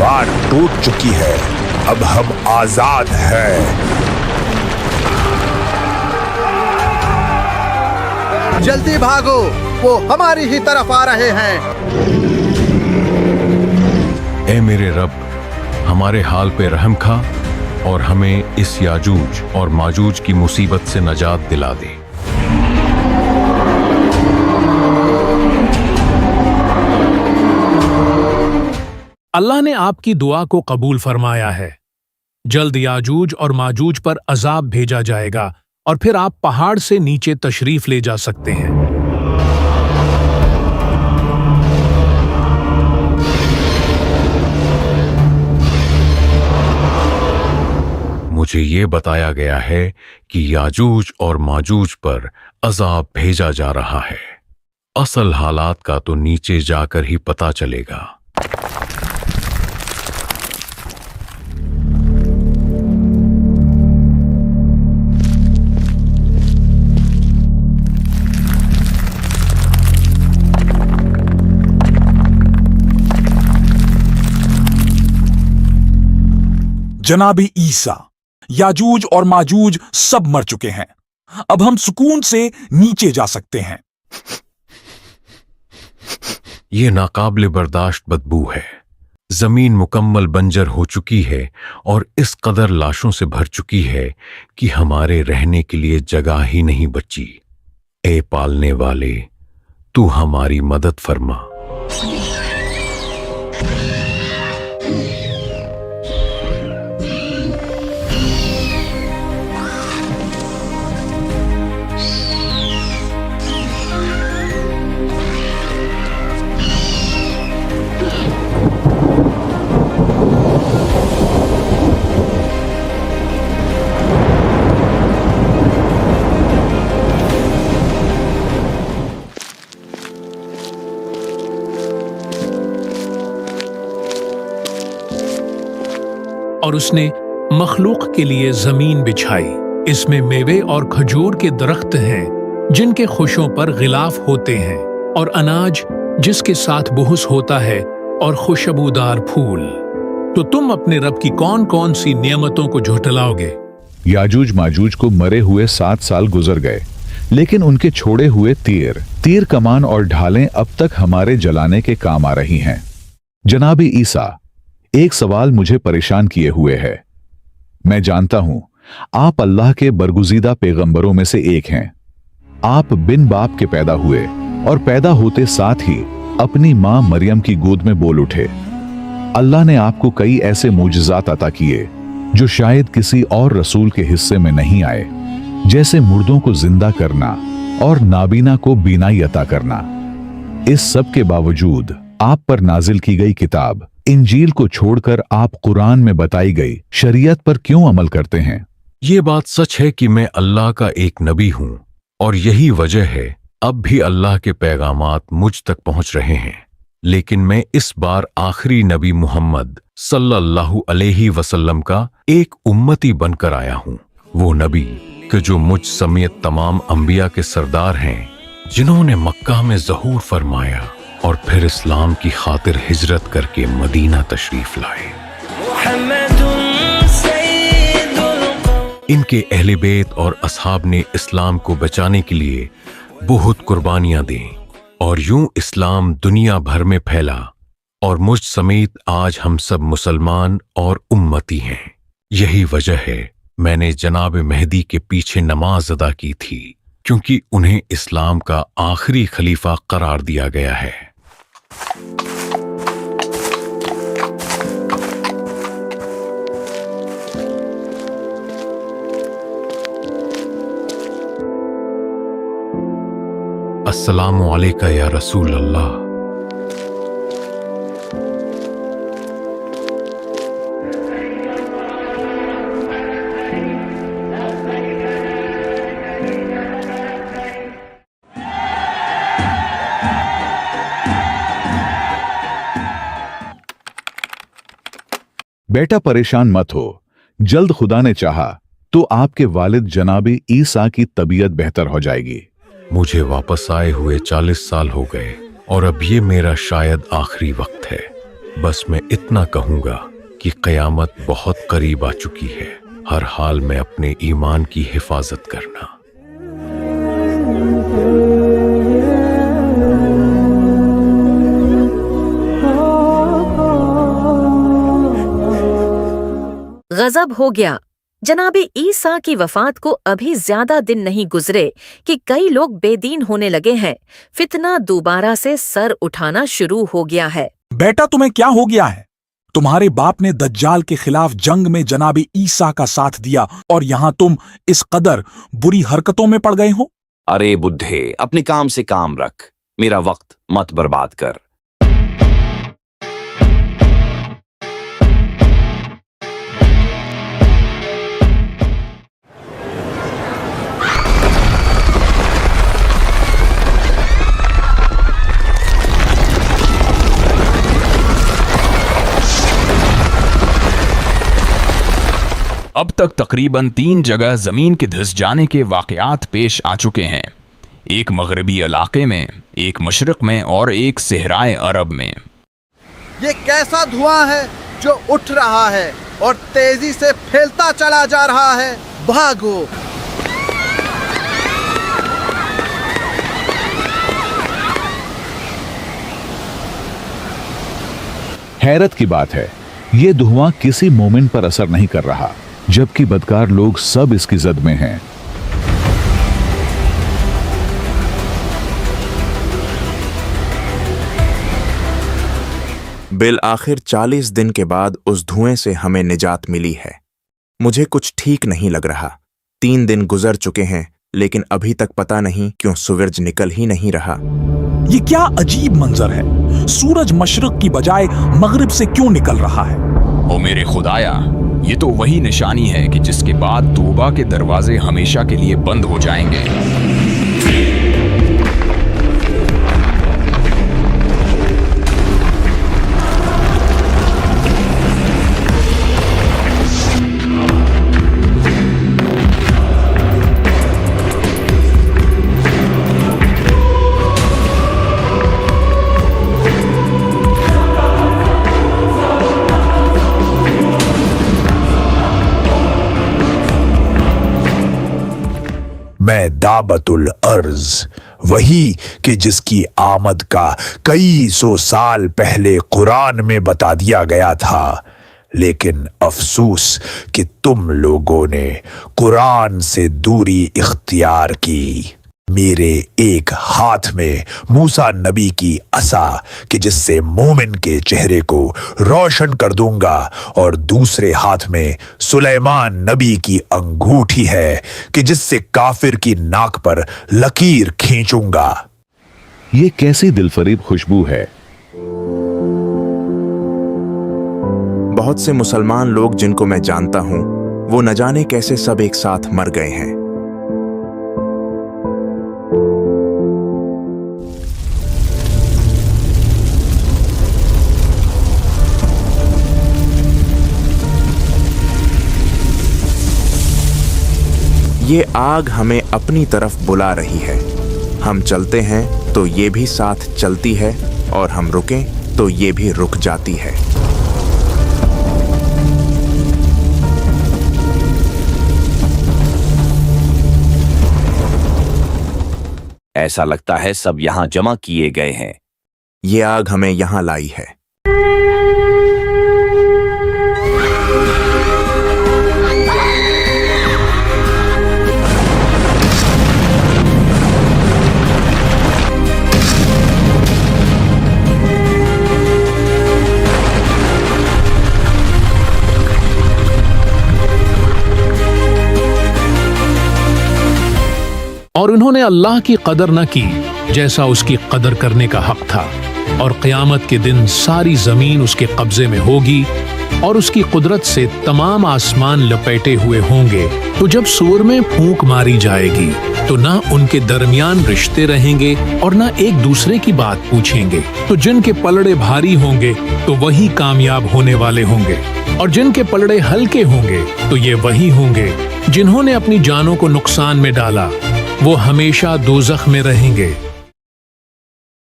दीवार टूट चुकी है, अब हम आजाद हैं। जल्दी भागो, वो हमारी ही तरफ आ रहे हैं। ए मेरे रब, हमारे हाल पे रहम खा और हमें इस याजूज और माजूज की मुसीबत से नजात दिला दे। अल्लाह ने आपकी दुआ को कबूल फरमाया है। जल्द याजूज और माजूज पर अजाब भेजा जाएगा और फिर आप पहाड़ से नीचे तशरीफ ले जा सकते हैं। मुझे ये बताया गया है कि याजूज और माजूज पर अजाब भेजा जा रहा है। असल हालात का तो नीचे जाकर ही पता चलेगा। जनाबे ईसा, याजूज और माजूज सब मर चुके हैं। अब हम सुकून से नीचे जा सकते हैं। ये नाकाबिले बर्दाश्त बदबू है। जमीन मुकम्मल बंजर हो चुकी है और इस कदर लाशों से भर चुकी है कि हमारे रहने के लिए जगह ही नहीं बची। ए पालने वाले, तू हमारी मदद फरमा। और उसने मखलूक के लिए जमीन बिछाई। इसमें मेवे और खजूर के दरख्त हैं जिनके खुशों पर गिलाफ होते हैं, और अनाज जिसके साथ बुहुस होता है, और खुशबूदार फूल। तो तुम अपने रब की कौन कौन सी नियमतों को झुठलाओगे? याजूज माजूज को मरे हुए 7 साल गुजर गए, लेकिन उनके छोड़े हुए तीर कमान और ढालें अब तक हमारे जलाने के काम आ रही हैं। जनाबी ईसा, एक सवाल मुझे परेशान किए हुए है। मैं जानता हूं आप अल्लाह के बरगुजीदा पैगंबरों में से एक हैं। आप बिन बाप के पैदा हुए और पैदा होते साथ ही अपनी मां मरियम की गोद में बोल उठे। अल्लाह ने आपको कई ऐसे मोजज़ात अता किए जो शायद किसी और रसूल के हिस्से में नहीं आए, जैसे मुर्दों को जिंदा करना और नाबीना को बीनाई अता करना। इस सब के बावजूद आप पर नाजिल की गई किताब इंजील को छोड़कर आप कुरान में बताई गई शरीयत पर क्यों अमल करते हैं? ये बात सच है कि मैं अल्लाह का एक नबी हूं, और यही वजह है अब भी अल्लाह के पैगामात मुझ तक पहुंच रहे हैं। लेकिन मैं इस बार आखिरी नबी मोहम्मद सल्लल्लाहु अलैहि वसल्लम का एक उम्मती बनकर आया हूं। वो नबी कि जो मुझ समेत तमाम अंबिया के सरदार हैं, जिन्होंने मक्का में ज़हूर फरमाया और फिर इस्लाम की खातिर हिजरत करके मदीना तशरीफ लाए। इनके अहले बैत और असहाब ने इस्लाम को बचाने के लिए बहुत कुर्बानियां दी, और यूं इस्लाम दुनिया भर में फैला, और मुझ समेत आज हम सब मुसलमान और उम्मती हैं। यही वजह है मैंने जनाब मेहदी के पीछे नमाज अदा की थी, क्योंकि उन्हें इस्लाम का आखिरी खलीफा करार दिया गया है। अस्सलामु अलैका या रसूल अल्लाह। बेटा परेशान मत हो, जल्द खुदा ने चाहा तो आपके वालिद जनाबी ईसा की तबीयत बेहतर हो जाएगी। मुझे वापस आए हुए 40 साल हो गए, और अब ये मेरा शायद आखिरी वक्त है। बस मैं इतना कहूंगा कि क़यामत बहुत करीब आ चुकी है। हर हाल में अपने ईमान की हिफाजत करना। गजब हो गया। जनाबे ईसा की वफात को अभी ज्यादा दिन नहीं गुजरे कि कई लोग बेदीन होने लगे हैं। फितना दोबारा से सर उठाना शुरू हो गया है। बेटा, तुम्हें क्या हो गया है? तुम्हारे बाप ने दज्जाल के खिलाफ जंग में जनाबे ईसा का साथ दिया और यहां तुम इस कदर बुरी हरकतों में पड़ गए हो। अरे बुद्धे, अपने काम से काम रख, मेरा वक्त मत बर्बाद कर। अब तक तकरीबन 3 जगह जमीन के धंस जाने के वाकयात पेश आ चुके हैं। एक मगरबी इलाके में, एक मशरिक में और एक सहराए अरब में। ये कैसा धुआं है जो उठ रहा है और तेजी से फैलता चला जा रहा है। भागो। हैरत की बात है, ये धुआं किसी मोमिन पर असर नहीं कर रहा, जबकि बदकार लोग सब इसकी जद में हैं। बिल आखिर 40 दिन के बाद उस धुएं से हमें निजात मिली है। मुझे कुछ ठीक नहीं लग रहा। 3 दिन गुजर चुके हैं, लेकिन अभी तक पता नहीं क्यों सूरज निकल ही नहीं रहा। ये क्या अजीब मंजर है? सूरज मशरिक की बजाय मगरिब से क्यों निकल रहा है? ओ मेरे खुदाया, ये तो वही निशानी है कि जिसके बाद तौबा के दरवाजे हमेशा के लिए बंद हो जाएंगे। मैं दाबतुल अर्ज, वही कि जिसकी आमद का कई सौ साल पहले कुरान में बता दिया गया था, लेकिन अफसोस कि तुम लोगों ने कुरान से दूरी इख्तियार की। मेरे एक हाथ में मूसा नबी की असा कि जिससे मोमिन के चेहरे को रोशन कर दूंगा, और दूसरे हाथ में सुलेमान नबी की अंगूठी है कि जिससे काफिर की नाक पर लकीर खींचूंगा। ये कैसी दिलफरीब खुशबू है। बहुत से मुसलमान लोग जिनको मैं जानता हूं, वो न जाने कैसे सब एक साथ मर गए हैं। ये आग हमें अपनी तरफ बुला रही है। हम चलते हैं तो ये भी साथ चलती है, और हम रुकें तो ये भी रुक जाती है। ऐसा लगता है सब यहाँ जमा किए गए हैं। ये आग हमें यहाँ लाई है। और उन्होंने अल्लाह की कदर न की जैसा उसकी कदर करने का हक था, और क़यामत के दिन सारी जमीन उसके कब्जे में होगी और उसकी कुदरत से तमाम आसमान लपेटे हुए होंगे। तो जब सूर में फूंक मारी जाएगी तो ना उनके दरमियान रिश्ते रहेंगे और ना एक दूसरे की बात पूछेंगे। तो जिनके पलड़े भारी होंगे तो वही कामयाब होने वाले होंगे, और जिनके पलड़े हल्के होंगे तो ये वही होंगे जिन्होंने अपनी जानों को नुकसान में डाला। वो हमेशा दोज़ख में रहेंगे।